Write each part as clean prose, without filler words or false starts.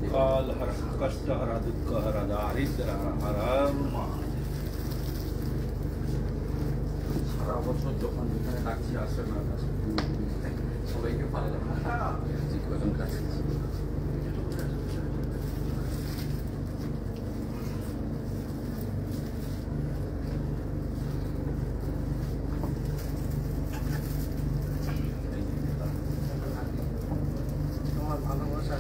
काल हर कष्ट हर दुख हर दारिद्र हर সারা বছর যখন এখানে ডাকছি আসে না সবাইকে পারলাম না কাছে তোমার ভালোবাসা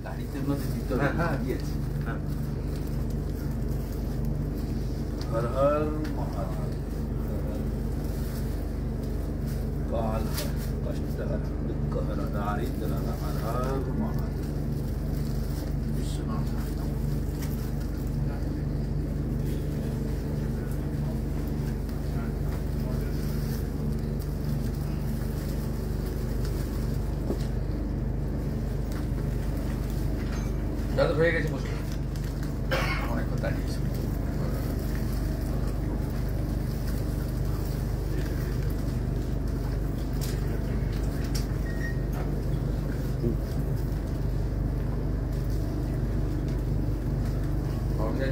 গাড়িতে মধ্যে ভিতরে দিয়েছি हर हर महादेव काल हर कष्ट हर दुख हर दारिद्र हर हर महादेव विश्वनाथ দাদা হয়ে গেছে বসে অনেক কথা দিয়েছে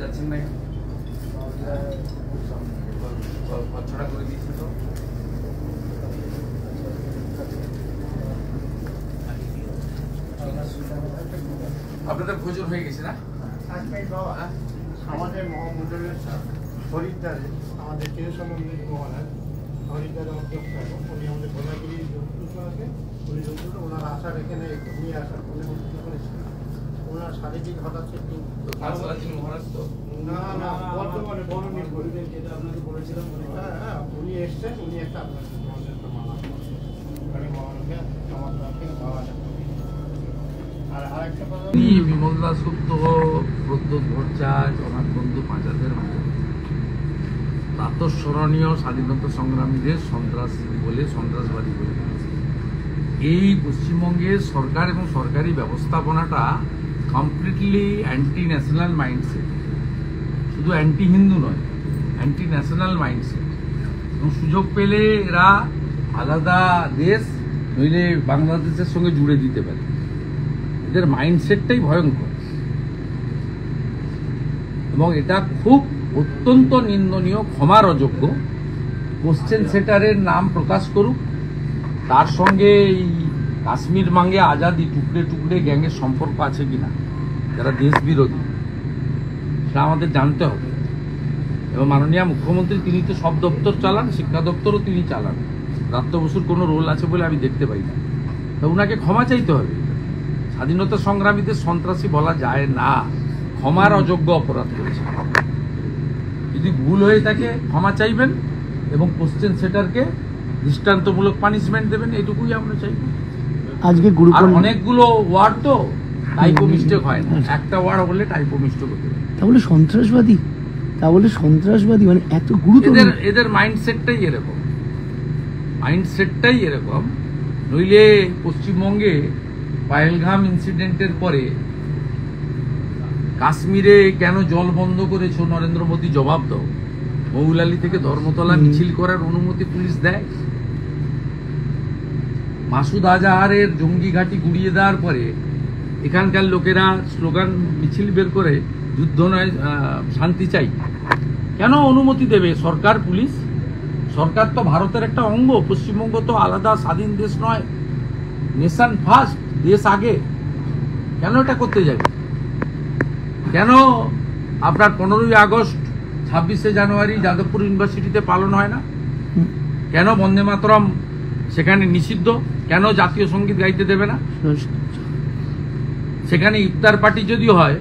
যাচ্ছেন না ছড়া করে দিয়েছে তো আপনাদের ভোজন হয়ে গেছে না আমাদের মহামন্ডলের হরিদ্বারে আমাদের চিরসম্বন্ধী মহারাজ হরিদ্বারে অধ্যক্ষ উনি আমাদের ভোলাগিরি যন্ত্র আছে উনি যন্ত্রটা ওনার আসার এখানে নিয়ে আসার উনি অনুষ্ঠিত করেছিলেন ওনার শারীরিক হঠাৎ একটু মহারাজ তো না না বর্তমানে বর্ণনীয় গরিবের যেটা আপনাকে বলেছিলাম হ্যাঁ উনি এসছেন উনি একটা আপনার মালা ওখানে মহারাজকে চমৎকার থেকে পাওয়া যায় বিমল দাসগুপ্ত প্রদ্যোৎ ভট্টাচার্য জগন্নাথ বন্ধু পাঁচাদের মতো প্রাতঃস্মরণীয় স্বাধীনতা সংগ্রামীদের সন্ত্রাসী বলে সন্ত্রাসবাদী বলে এই পশ্চিমবঙ্গের সরকার এবং সরকারি ব্যবস্থাপনাটা কমপ্লিটলি অ্যান্টি ন্যাশনাল মাইন্ডসেট শুধু অ্যান্টি হিন্দু নয় অ্যান্টি ন্যাশনাল মাইন্ডসেট এবং সুযোগ পেলে এরা আলাদা দেশ নইলে বাংলাদেশের সঙ্গে জুড়ে দিতে পারে এদের মাইন্ডসেটটাই ভয়ঙ্কর এবং এটা খুব অত্যন্ত নিন্দনীয় ক্ষমার অযোগ্য কোশ্চেন সেটারের নাম প্রকাশ করুক তার সঙ্গে এই কাশ্মীর মাঙ্গে আজাদি টুকরে টুকরে গ্যাংয়ের সম্পর্ক আছে কিনা যারা দেশ বিরোধী সেটা আমাদের জানতে হবে এবং মাননীয় মুখ্যমন্ত্রী তিনি তো সব দপ্তর চালান শিক্ষা দপ্তরও তিনি চালান ব্রাত্য বসুর কোনো রোল আছে বলে আমি দেখতে পাই না তা ওনাকে ক্ষমা চাইতে হবে স্বাধীনতা সংগ্রামীদের সন্ত্রাসী বলা যায় না ক্ষমার অযোগ্য অপরাধ করেছে যদি ভুল হয়ে থাকে ক্ষমা চাইবেন এবং কোশ্চেন সেটারকে দৃষ্টান্তমূলক পানিশমেন্ট দেবেন এইটুকুই আমরা চাইব আজকে আর অনেকগুলো ওয়ার্ড তো টাইপো মিস্টেক হয় না একটা ওয়ার্ড হলে টাইপো মিস্টেক হতে পারে তাহলে সন্ত্রাসবাদী মানে এত গুরুত্ব এদের মাইন্ডসেটটাই এরকম নইলে পশ্চিমবঙ্গে পাহেলগাম ইনসিডেন্টের পরে কাশ্মীরে কেন জল বন্ধ করেছো নরেন্দ্র মোদী জবাব দাও মৌলালি থেকে ধর্মতলা মিছিল করার অনুমতি পুলিশ দেয় মাসুদ আজহারের জঙ্গি ঘাঁটি গুড়িয়ে দেওয়ার পরে এখানকার লোকেরা স্লোগান মিছিল বের করে যুদ্ধ নয় শান্তি চাই কেন অনুমতি দেবে সরকার পুলিশ সরকার তো ভারতের একটা অঙ্গ পশ্চিমবঙ্গ তো আলাদা স্বাধীন দেশ নয় নেশন ফার্স্ট দেশ আগে কেন এটা করতে যাবে? কেন আপনার 15ই আগস্ট 26শে জানুয়ারি যাদবপুর ইউনিভার্সিটিতে পালন হয় না? কেন বন্দে মাতরম সেখানে নিষিদ্ধ? কেন জাতীয় সঙ্গীত গাইতে দেবে না? সেখানে ইফতার পার্টি যদি হয়,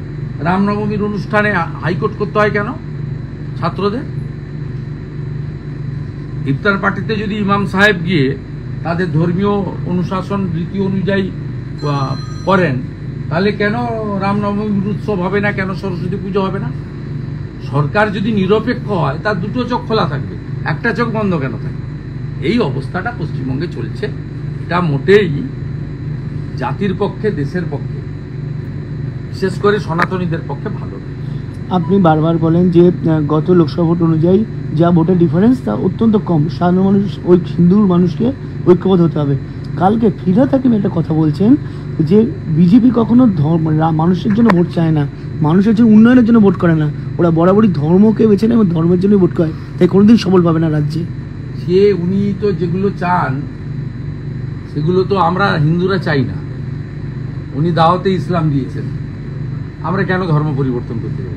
রামনবমীর অনুষ্ঠানে হাইকোর্ট করতে হয় কেন ছাত্রদের? ইফতার পার্টিতে যদি ইমাম সাহেব গিয়ে তাদের ধর্মীয় অনুশাসন রীতি অনুযায়ী করেন, তাহলে কেন রামনবমীর উৎসব হবে না? কেন সরস্বতী পুজো হবে না? সরকার যদি নিরপেক্ষ হয়, তার দুটো চোখ খোলা থাকবে, একটা চোখ বন্ধ কেন থাকবে? এই অবস্থাটা পশ্চিমবঙ্গে চলছে। এটা মোটেই জাতির পক্ষে, দেশের পক্ষে, বিশেষ করে সনাতনীদের পক্ষে ভালো নয়। আপনি বারবার বলেন যে গত লোকসভা ভোট অনুযায়ী যা ভোটের ডিফারেন্স তা অত্যন্ত কম, সাধারণ মানুষ ওই হিন্দু মানুষকে ঐক্যবদ্ধ হতে হবে। কালকে ফিরহাদ হাকিম একটা কথা বলছেন যে বিজেপি কখনো মানুষের জন্য ভোট চায় না, মানুষের জন্য উন্নয়নের জন্য ভোট করে না, ওরা বরাবরই ধর্মকে বেছে নেয় এবং ধর্মের জন্যই ভোট করে, তাই কোনোদিন সফল পাবে না রাজ্যে। উনি তো যেগুলো চান সেগুলো তো আমরা হিন্দুরা চাই না। উনি দাওয়াতে ইসলাম দিয়েছেন, আমরা কেন ধর্ম পরিবর্তন করতে যাব?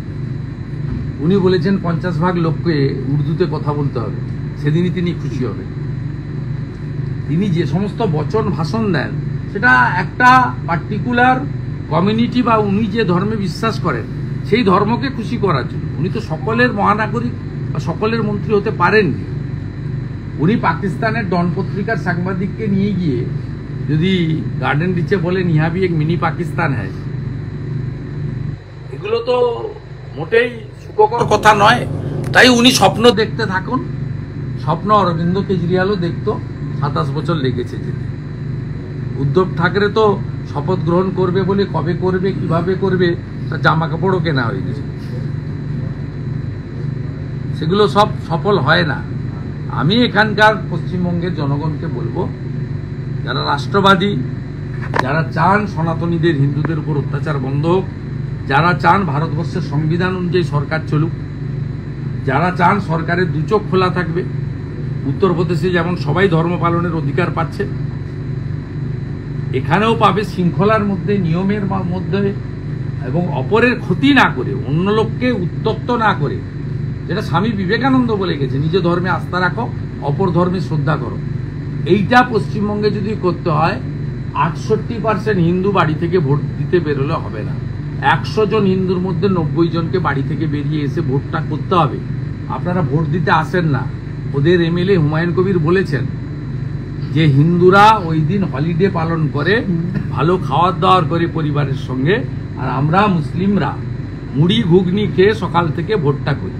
উনি বলেছেন 50 ভাগ লোককে উর্দুতে কথা বলতে হবে, সেদিনই তিনি খুশি হবেন। তিনি যে সমস্ত বচন ভাষণ দেন সেটা একটা পার্টিকুলার কমিউনিটি বা উনি যে ধর্মে বিশ্বাস করেন সেই ধর্মকে খুশি করার জন্য। উনি তো সকলের মহানাগরিক বা সকলের মন্ত্রী হতে পারেননি। উনি পাকিস্তানের ডন পত্রিকার সাংবাদিককে নিয়ে গিয়ে যদি গার্ডেন রিচে বলেন ইহা ভি এক মিনি পাকিস্তান হ্যায়, এগুলো তো মোটেই সুখকর কথা নয়। তাই উনি স্বপ্ন দেখতে থাকুন। স্বপ্ন অরবিন্দ কেজরিওয়ালও দেখতো, 27 বছর লেগেছে যেতে। উদ্ধব ঠাকরে তো শপথ গ্রহণ করবে বলে কবে করবে, কিভাবে করবে, তার জামা কাপড়ও কেনা হয়ে গেছে। সেগুলো সব সফল হয় না। আমি এখানকার পশ্চিমবঙ্গের জনগণকে বলবো, যারা রাষ্ট্রবাদী, যারা চান সনাতনীদের, হিন্দুদের উপর অত্যাচার বন্ধ হোক, যারা চান ভারতবর্ষের সংবিধান অনুযায়ী সরকার চলুক, যারা চান সরকারের দু চোখ খোলা থাকবে, উত্তরপ্রদেশে যেমন সবাই ধর্ম পালনের অধিকার পাচ্ছে, এখানেও পাবে শৃঙ্খলার মধ্যে, নিয়মের মধ্যে, এবং অপরের ক্ষতি না করে, অন্য লোককে উত্তপ্ত না করে, যেটা স্বামী বিবেকানন্দ বলে গেছে, নিজ ধর্মে আস্থা রাখো, অপর ধর্মে শ্রদ্ধা করো। এইটা পশ্চিমবঙ্গে যদি করতে হয়, 68% হিন্দু বাড়ি থেকে ভোট দিতে বেরোলে হবে না। 100 জন হিন্দুর মধ্যে 90 জনকে বাড়ি থেকে বেরিয়ে এসে ভোটটা করতে হবে। আপনারা ভোট দিতে আসেন না। ওদের এমএলএ হুমায়ুন কবির বলেছেন যে হিন্দুরা ওই দিন হলিডে পালন করে, ভালো খাওয়ার দাওয়ার করে পরিবারের সঙ্গে, আর আমরা মুসলিমরা মুড়ি ঘুগনি খেয়ে সকাল থেকে ভোটটা করি।